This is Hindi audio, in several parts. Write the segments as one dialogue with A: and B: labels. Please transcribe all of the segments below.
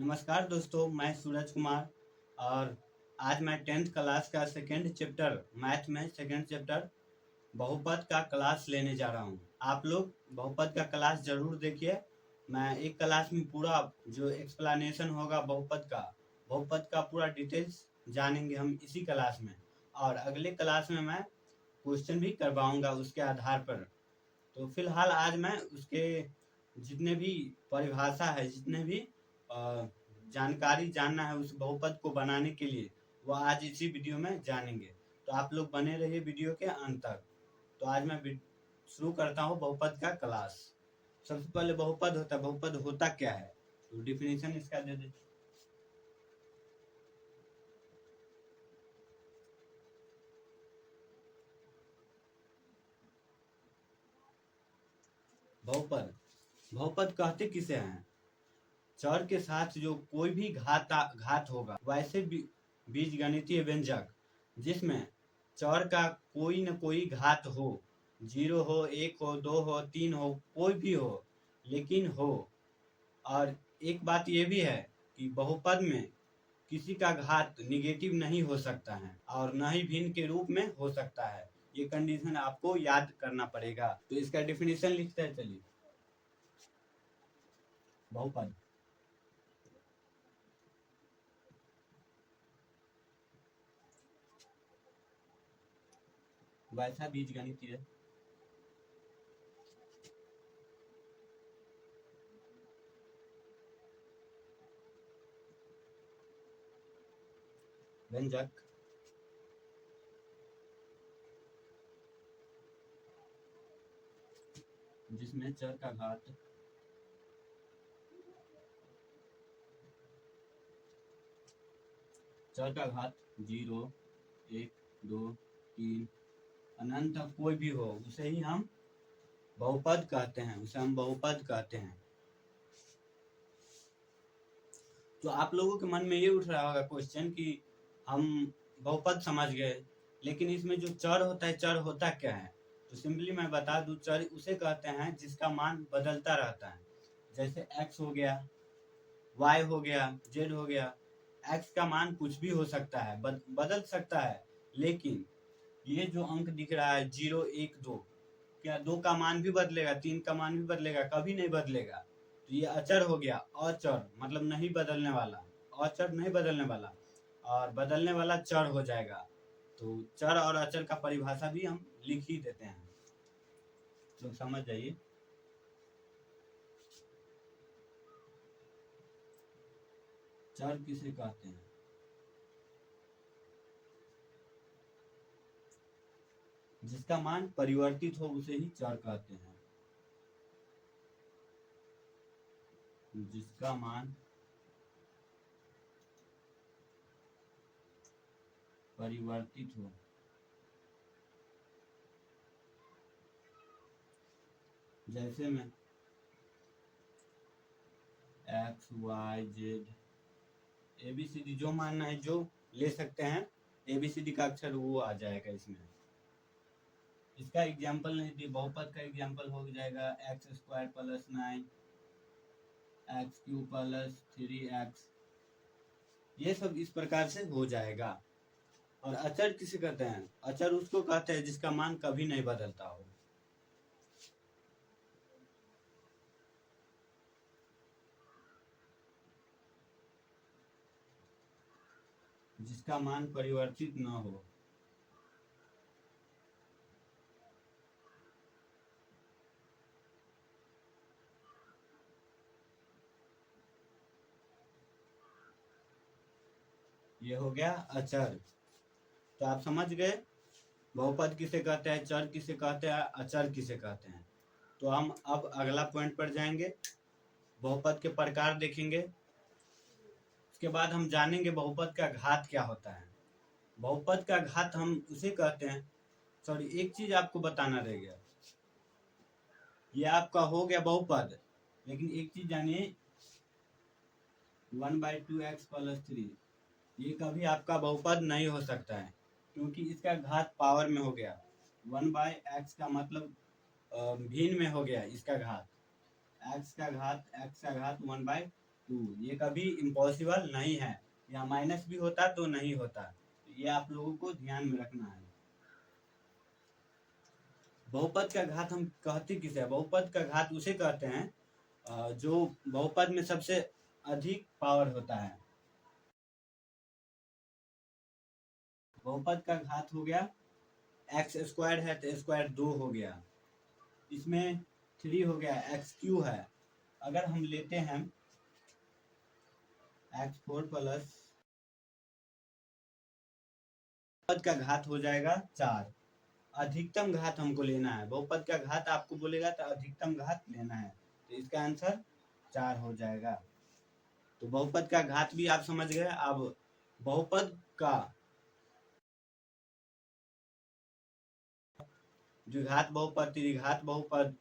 A: नमस्कार दोस्तों, मैं सूरज कुमार। और आज मैं 10th क्लास का सेकंड चैप्टर मैथ में सेकंड चैप्टर बहुपद का क्लास लेने जा रहा हूँ। आप लोग बहुपद का क्लास जरूर देखिए। मैं एक क्लास में पूरा जो एक्सप्लेनेशन होगा बहुपद का पूरा डिटेल्स जानेंगे हम इसी क्लास में। और अगले क्लास में मैं क्वेश्चन भी करवाऊंगा उसके आधार पर। तो फिलहाल आज मैं उसके जितने भी परिभाषा है, जितने भी अ, जानकारी जानना है उस बहुपद को बनाने के लिए, वो आज इसी वीडियो में जानेंगे। तो आप लोग बने रहिए वीडियो के अंत तक। तो आज मैं शुरू करता हूँ बहुपद का क्लास। सबसे पहले बहुपद होता क्या है, तो डिफिनीशन इसका दे दे। बहुपद बहुपद कहते किसे हैं? चर के साथ जो कोई भी घात होगा, वैसे बीज गणितीय व्यंजक जिसमें चर का कोई न कोई घात हो, 0 हो, 1 हो, 2 हो, 3 हो, कोई भी हो, लेकिन हो। और एक बात ये भी है कि बहुपद में किसी का घात निगेटिव नहीं हो सकता है और न ही भिन्न के रूप में हो सकता है। ये कंडीशन आपको याद करना पड़ेगा। तो इसका डिफिनीशन लिखते हैं, चलिए। बहुपद वैसा बीज गणितीय व्यंजक जिसमें चर का घात 0, 1, 2, 3 अनंत तक कोई भी हो, उसे ही हम बहुपद कहते हैं, उसे हम बहुपद कहते हैं। तो आप लोगों के मन में ये उठ रहा होगा क्वेश्चन कि हम बहुपद समझ गए, लेकिन इसमें जो चर होता है, चर होता क्या है? तो सिंपली मैं बता दूं, चर उसे कहते हैं जिसका मान बदलता रहता है। जैसे x हो गया, y हो गया, z हो गया। x का मान कुछ भी हो सकता है, बदल सकता है। लेकिन ये जो अंक दिख रहा है 0, 1, 2, क्या 2 का मान भी बदलेगा, 3 का मान भी बदलेगा? कभी नहीं बदलेगा। तो ये अचर हो गया। अचर मतलब नहीं बदलने वाला, अचर नहीं बदलने वाला, और बदलने वाला चर हो जाएगा। तो चर और अचर का परिभाषा भी हम लिख ही देते हैं, तो समझ जाइए। चर किसे कहते हैं? जिसका मान परिवर्तित हो उसे ही चर कहते हैं। जिसका मान परिवर्तित हो, जैसे में एक्स, वाई, जेड, ABCD जो मानना है जो ले सकते हैं। ABCD का अक्षर वो आ जाएगा इसमें। इसका एग्जाम्पल नहीं दिए, बहुपद का एग्जाम्पल हो जाएगा x² + 9, x³ + 3x। ये सब इस प्रकार से हो जाएगा। और अचर किसे कहते हैं? अचर उसको कहते हैं जिसका मान कभी नहीं बदलता हो। जिसका मान परिवर्तित न हो। ये हो गया अचर। तो आप समझ गए बहुपद किसे कहते हैं, चर किसे कहते हैं, अचर किसे कहते हैं। तो हम अब अगला पॉइंट पर जाएंगे, बहुपद के प्रकार देखेंगे। उसके बाद हम जानेंगे बहुपद का घात क्या होता है। बहुपद का घात हम उसे कहते हैं। सॉरी, एक चीज आपको बताना रह गया। ये आपका हो गया बहुपद, लेकिन एक चीज जानिए, 1/2x + 3 ये कभी आपका बहुपद नहीं हो सकता है, क्योंकि इसका घात पावर में हो गया। 1/x का मतलब भिन्न में हो गया इसका घात। x का घात 1/2 2, ये कभी इम्पॉसिबल नहीं है। या माइनस भी होता तो नहीं होता, ये आप लोगों को ध्यान में रखना है। बहुपद का घात हम कहते किसे? बहुपद का घात उसे कहते हैं जो बहुपद में सबसे अधिक पावर होता है। बहुपद का घात हो गया एक्स स्क्वायर है तो स्क्वायर 2 हो गया, इसमें 3 हो गया, एक्स क्यू है। अगर हम लेते हैं x4 प्लस बहुपद का घात हो जाएगा 4। अधिकतम घात हमको लेना है, बहुपद का घात आपको बोलेगा तो अधिकतम घात लेना है, तो इसका आंसर 4 हो जाएगा। तो बहुपद का घात भी आप समझ गए। अब बहुपद का द्विघात बहुपद, त्रिघात बहुपद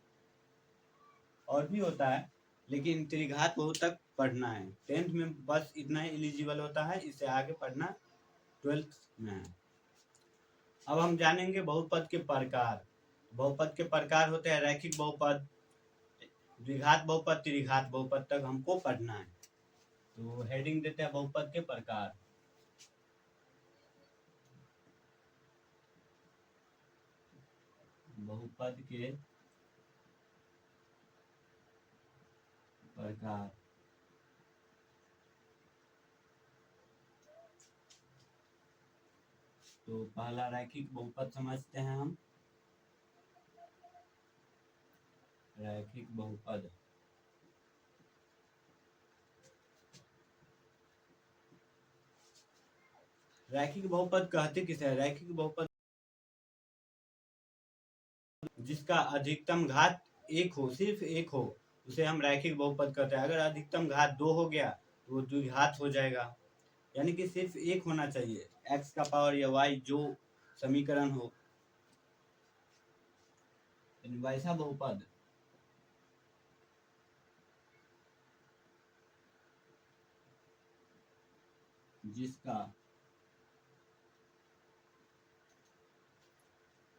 A: और भी होता है, लेकिन त्रिघात बहुत तक पढ़ना है। 10th में बस इतना ही एलिजिबल होता है, इससे आगे पढ़ना 12th में है। अब हम जानेंगे बहुपद के प्रकार। बहुपद के प्रकार होते हैं रैखिक बहुपद, द्विघात बहुपद, त्रिघात बहुपद तक हमको पढ़ना है। तो हेडिंग देते हैं बहुपद के प्रकार। बहुपद के प्रकार। तो पहला रैखिक बहुपद समझते हैं हम। रैखिक बहुपद रैखिक बहुपद कहते किसे है? रैखिक बहुपद जिसका अधिकतम घात 1 हो, सिर्फ 1 हो, उसे हम रैखिक बहुपद कहते हैं। अगर अधिकतम घात 2 हो गया तो वो द्विघात हो जाएगा, यानी कि सिर्फ 1 होना चाहिए, x का पावर या y जो समीकरण हो, वैसा बहुपद जिसका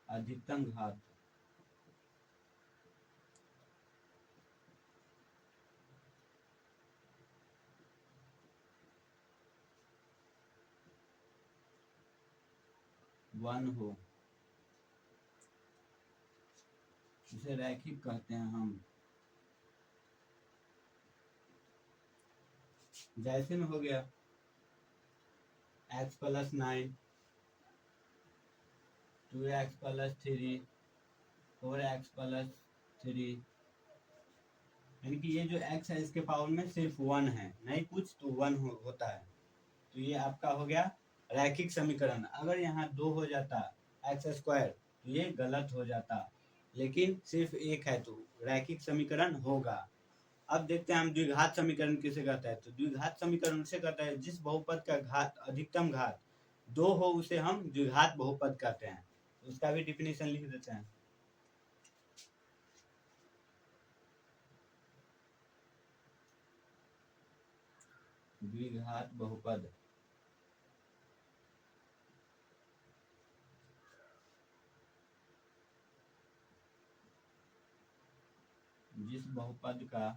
A: अधिकतम घात 1 हो, उसे रैखिक कहते हैं हम। जैसे में हो गया x plus 9, 2x plus 3, 4x plus 3, यानी कि ये जो x है इसके पावर में सिर्फ 1 है, नहीं कुछ तो 1 होता है। तो ये आपका हो गया रैखिक समीकरण। अगर यहाँ 2 हो जाता एक्स स्क्वायर तो ये गलत हो जाता, लेकिन सिर्फ 1 है तो रैखिक समीकरण होगा। अब देखते हैं हम द्विघात समीकरण किसे कहता है। तो द्विघात समीकरण उसे कहता है जिस बहुपद का घात अधिकतम घात 2 हो, उसे हम द्विघात बहुपद कहते हैं। उसका भी डिफिनेशन लिख देते हैं। द्विघात बहुपद जिस बहुपद का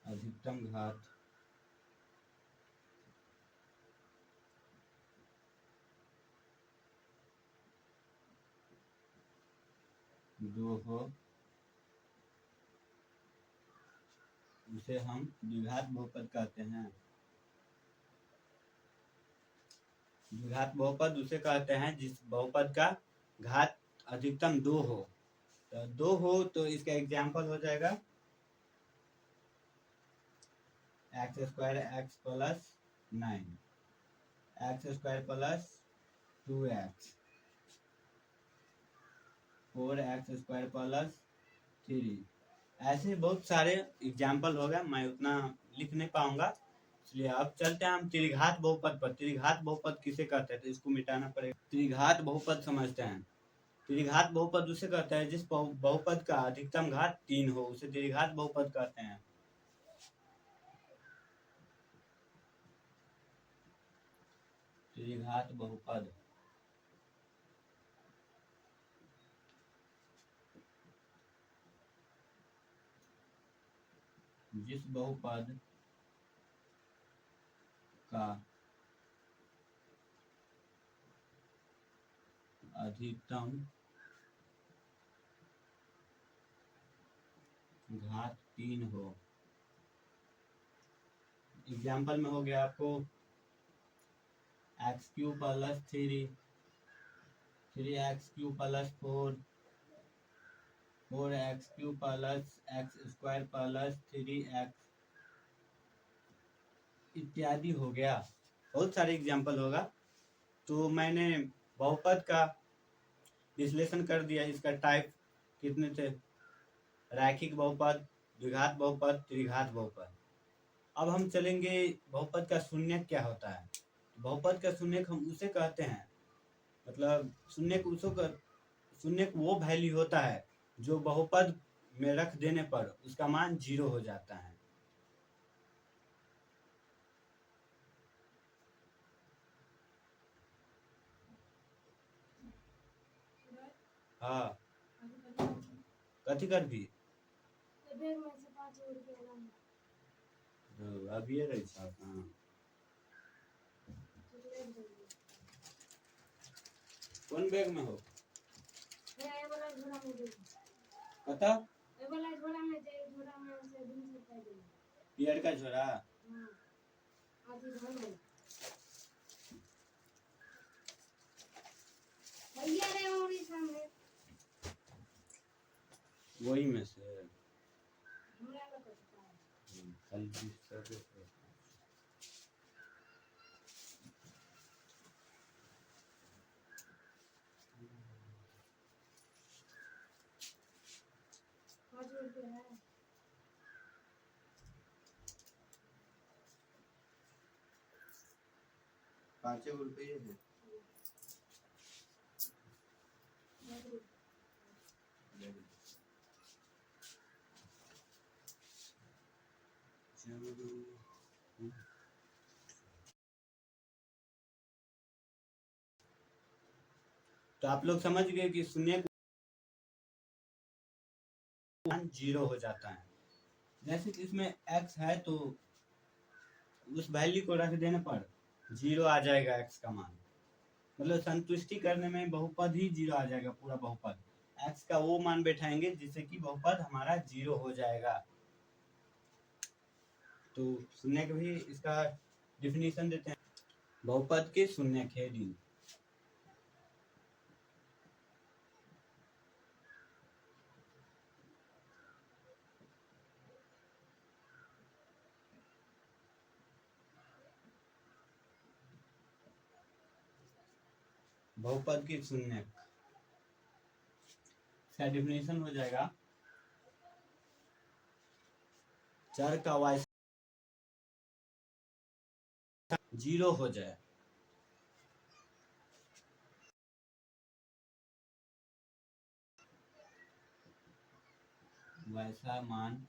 A: अधिकतम घात 2 हो, उसे हम द्विघात बहुपद कहते हैं। द्विघात बहुपद उसे कहते हैं जिस बहुपद का घात अधिकतम 2 हो। तो 2 हो तो इसका एग्जाम्पल हो जाएगा x square x plus 9, x square plus 2x, 4x square plus 3। ऐसे बहुत सारे एग्जाम्पल हो गए, मैं उतना लिख नहीं पाऊंगा, इसलिए अब चलते हैं हम त्रिघात बहुपद पर। त्रिघात बहुपद किसे कहते हैं? तो इसको मिटाना पड़ेगा। त्रिघात बहुपद समझते हैं। त्रिघात बहुपद उसे कहते हैं जिस बहुपद का अधिकतम घात 3 हो, उसे त्रिघात बहुपद कहते हैं। त्रिघात बहुपद जिस बहुपद का अधिकतम घात 3 हो। एग्जाम्पल में हो गया आपको x³ plus 3x³ plus 4x³ plus x² plus 3x इत्यादि हो गया। बहुत सारे एग्जाम्पल होगा। तो मैंने बहुपद का विश्लेषण कर दिया। इसका टाइप कितने थे? रैखिक बहुपद, द्विघात बहुपद, त्रिघात बहुपद। अब हम चलेंगे बहुपद का शून्यक क्या होता है। बहुपद का शून्यक हम उसे कहते हैं, मतलब शून्यक वो वैल्यू होता है जो बहुपद में रख देने पर उसका मान 0 हो जाता है। हाँ, कथी कर भी अब ये रही साहब। हाँ, कौन बैग में हो पता? पियर का झोरा। वही में से कल ₹5 है। तो आप लोग समझ गए कि शून्य 0 हो जाता है। जैसे कि इसमें x है तो उस वैल्यू को रख देने पर 0 आ जाएगा x का मान। मतलब संतुष्टि करने में बहुपद ही 0 आ जाएगा। पूरा बहुपद x का वो मान बैठाएंगे जिससे कि बहुपद हमारा 0 हो जाएगा। तो शून्यक भी इसका डिफिनीशन देते हैं। बहुपद के शून्यक हेडिंग। बहुपद की शून्यक इसका डिफिनीशन हो जाएगा चर का y 0 हो जाए वैसा मान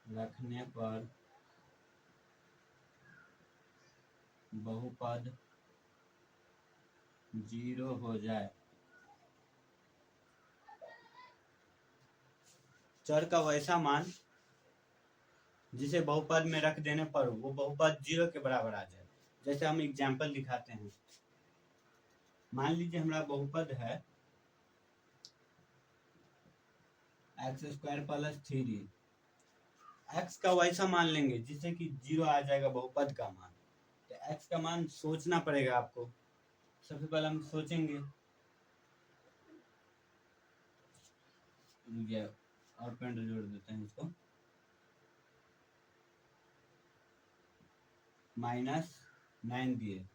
A: रखने पर बहुपद 0 हो जाए। चर का वैसा मान जिसे बहुपद में रख देने पर वो बहुपद 0 के बराबर आ जाए। जैसे हम एग्जाम्पल दिखाते हैं। मान लीजिए हमारा बहुपद है x² प्लस 3। x का वैसा मान लेंगे जिससे कि 0 आ जाएगा बहुपद का मान। तो x का मान सोचना पड़ेगा आपको। सबसे पहले हम सोचेंगे और पेंट जोड़ देते हैं इसको। -9 दिए।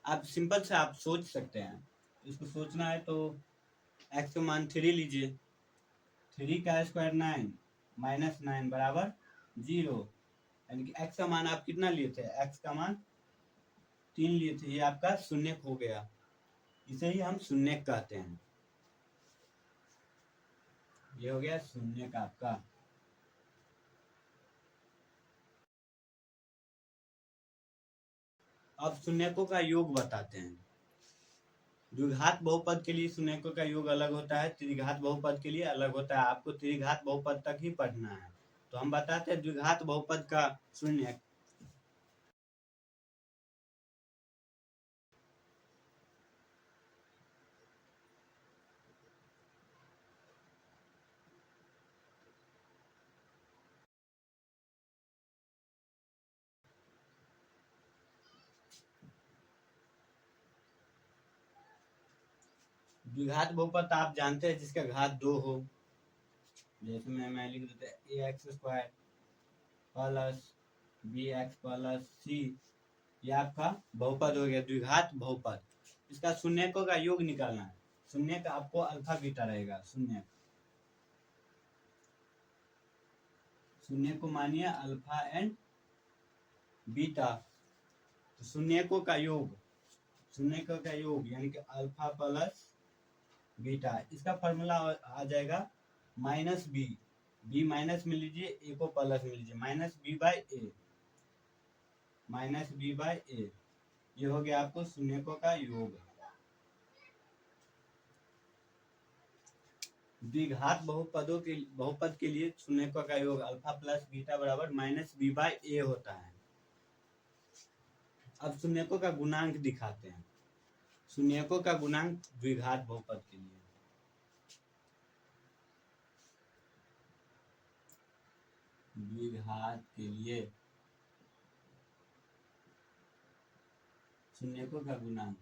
A: आप सिंपल से आप सोच सकते हैं। इसको सोचना है तो x का मान 3 लीजिए। 3 का स्क्वायर 9 -9 बराबर 0। यानी कि x का मान आप कितना लिए थे? x का मान 3 लिए थे। ये आपका शून्यक हो गया। इसे ही हम शून्यक कहते हैं। ये हो गया शून्यक आपका। अब शून्यकों का योग बताते हैं। द्विघात बहुपद के लिए शून्यकों का योग अलग होता है, त्रिघात बहुपद के लिए अलग होता है। आपको त्रिघात बहुपद तक ही पढ़ना है। तो हम बताते हैं द्विघात बहुपद का शून्य। द्विघात बहुपद आप जानते हैं जिसका घात 2 हो, जैसे मैं लिख देते हैं a x square plus b x plus c, ये आपका बहुपद हो गया द्विघात बहुपद। इसका शून्यकों का योग निकालना है। शून्य का आपको अल्फा बीटा रहेगा। शून्य को मानिए अल्फा एंड बीटा। तो शून्यकों का योग यानी कि अल्फा प्लस बीटा, इसका फॉर्मूला आ जाएगा माइनस बी। बी माइनस में लीजिए, ए को प्लस में लीजिए, माइनस बी बाय ए। ये हो गया आपको शून्यकों का योग। द्विघात बहुपद के लिए शून्यकों का योग अल्फा प्लस बीटा बराबर माइनस बी बाय ए होता है। अब शून्यकों का गुणांक दिखाते हैं। शून्यकों का गुणांक द्विघात बहुपद के लिए, शून्यकों का गुणांक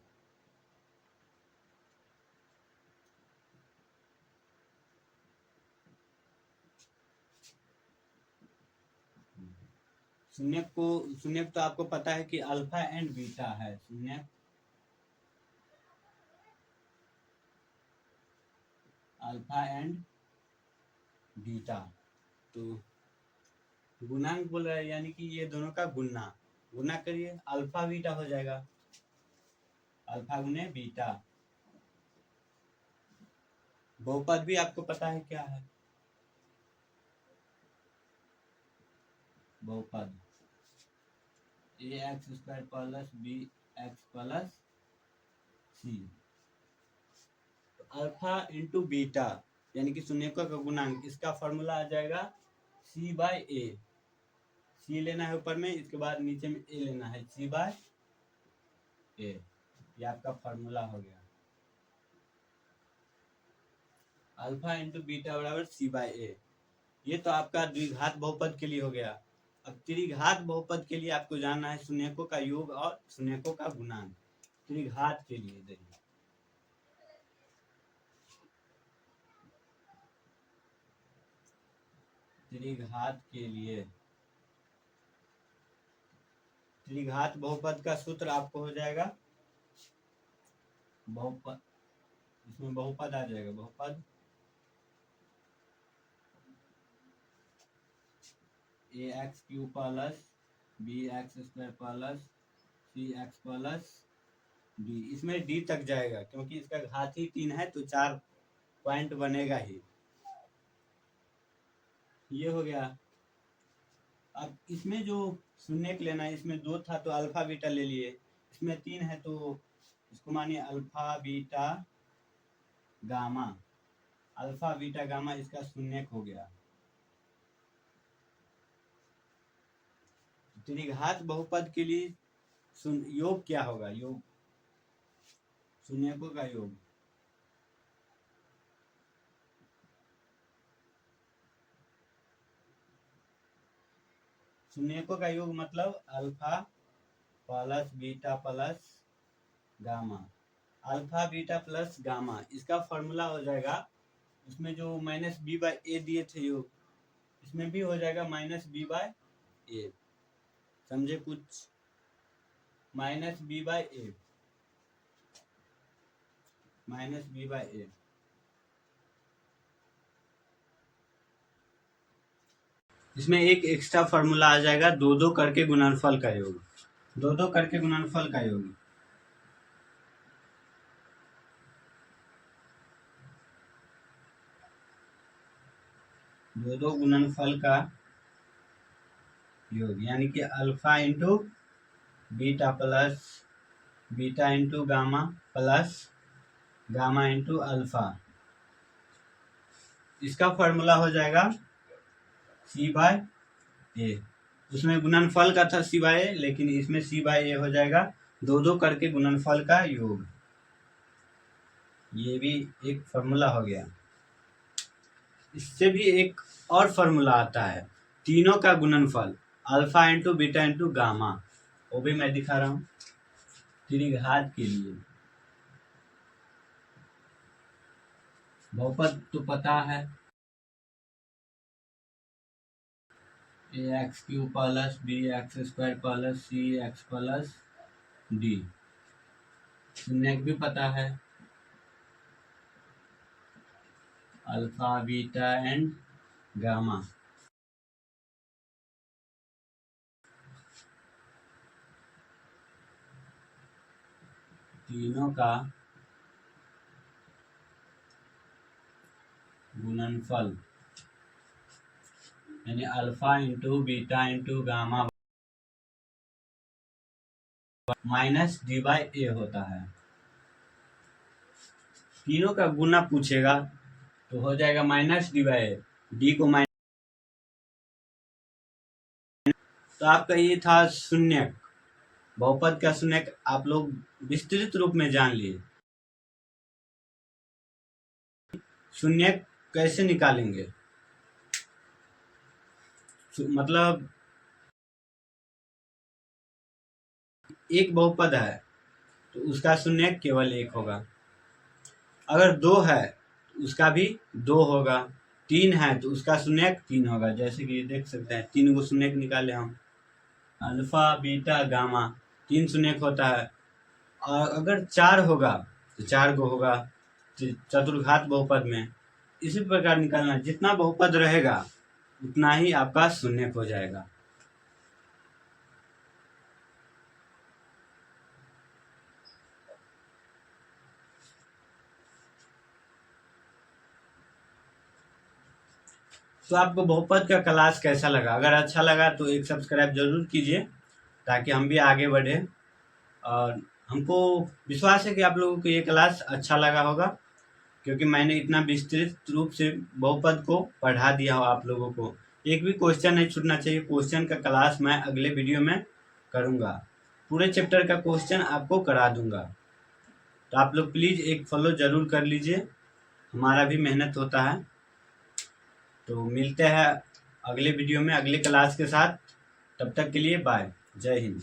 A: शून्यक तो आपको पता है कि अल्फा एंड बीटा है। शून्यक अल्फा एंड बीटा। तो गुणांक बोल रहा है यानी कि ये दोनों का गुना करिए, अल्फा बीटा हो जाएगा। अल्फा गुने बीटा। बहुपद भी आपको पता है क्या है। बहुपद a x square plus b x plus c. Alpha into beta यानी कि शून्यकों का गुणांक, इसका फॉर्मूला आ जाएगा सी बाय ए। सी लेना है ऊपर में, इसके बाद नीचे में ए लेना है, सी बाय ए। ये आपका फॉर्मूला हो गया। अल्फा इंटू बीटा बराबर सी बाय ए। ये तो आपका द्विघात बहुपद के लिए हो गया। अब त्रिघात बहुपद के लिए आपको जानना है शून्यकों का योग और शून्यकों का गुणांक। त्रिघात के लिए देखिए, त्रिघात बहुपद का सूत्र आपको हो जाएगा बहुपद, इसमें बहुपद आ जाएगा। बहुपद a x cube plus b x square plus c x plus d. इसमें डी तक जाएगा क्योंकि इसका घात ही 3 है, तो 4 पॉइंट बनेगा ही। ये हो गया। अब इसमें जो शून्य लेना है, इसमें 2 था तो अल्फा बीटा ले लिए, इसमें 3 है तो इसको मानिए alpha beta gamma. Alpha beta gamma इसका शून्यक हो गया। त्रिघात बहुपद के लिए योग क्या होगा? योग शून्यकों का योग, शून्यकों का योग मतलब alpha plus beta plus gamma. Alpha beta plus gamma, इसका फॉर्मूला हो जाएगा, इसमें जो माइनस बी बाय ए दिए थे योग, इसमें भी हो जाएगा माइनस बी बाय ए। समझे कुछ? माइनस बी बाय ए, माइनस बी बाय ए। इसमें एक एक्स्ट्रा फॉर्मूला आ जाएगा, 2 करके गुणनफल का योग। 2 करके गुणनफल का योग, दो गुणनफल का योग यानी कि alpha into beta plus beta into gamma plus gamma into alpha. इसका फॉर्मूला हो जाएगा C/A। उसमें गुणनफल का था C/A, लेकिन इसमें C/A हो जाएगा, दो दो करके गुणनफल का योग। ये भी एक फॉर्मूला हो गया। इससे भी एक और फॉर्मूला आता है, तीनों का गुणनफल alpha into beta into gamma. वो भी मैं दिखा रहा हूँ त्रिघात के लिए। बहुपद तो पता है, ax³ plus bx² plus cx plus d। शून्य भी पता है, अल्फा बीटा एंड गामा। तीनों का गुणनफल यानी alpha into beta into gamma minus D/A होता है। तीनों का गुना पूछेगा तो हो जाएगा माइनस D/A। डी को माइनस, तो आपका ये था शून्यक। बहुपद का शून्यक आप लोग विस्तृत रूप में जान लिए। शून्यक कैसे निकालेंगे, मतलब एक बहुपद है तो उसका शून्यक केवल एक होगा। अगर दो है तो उसका भी दो होगा। तीन है तो उसका शून्यक तीन होगा। जैसे कि देख सकते हैं, तीन गो शून्यक निकाले हम, अल्फा बीटा गामा, तीन शून्यक होता है। और अगर चार होगा तो चार गो होगा चतुर्घात बहुपद में। इसी प्रकार निकालना, जितना बहुपद रहेगा उतना ही आपका शून्यक हो जाएगा। तो आपको बहुपद का क्लास कैसा लगा? अगर अच्छा लगा तो एक सब्सक्राइब जरूर कीजिए ताकि हम भी आगे बढ़े। और हमको विश्वास है कि आप लोगों को ये क्लास अच्छा लगा होगा, क्योंकि मैंने इतना विस्तृत रूप से बहुपद को पढ़ा दिया हो आप लोगों को। एक भी क्वेश्चन नहीं छूटना चाहिए। क्वेश्चन का क्लास मैं अगले वीडियो में करूँगा। पूरे चैप्टर का क्वेश्चन आपको करा दूंगा। तो आप लोग प्लीज़ एक फॉलो ज़रूर कर लीजिए, हमारा भी मेहनत होता है। तो मिलते हैं अगले वीडियो में अगले क्लास के साथ। तब तक के लिए बाय, जय हिंद।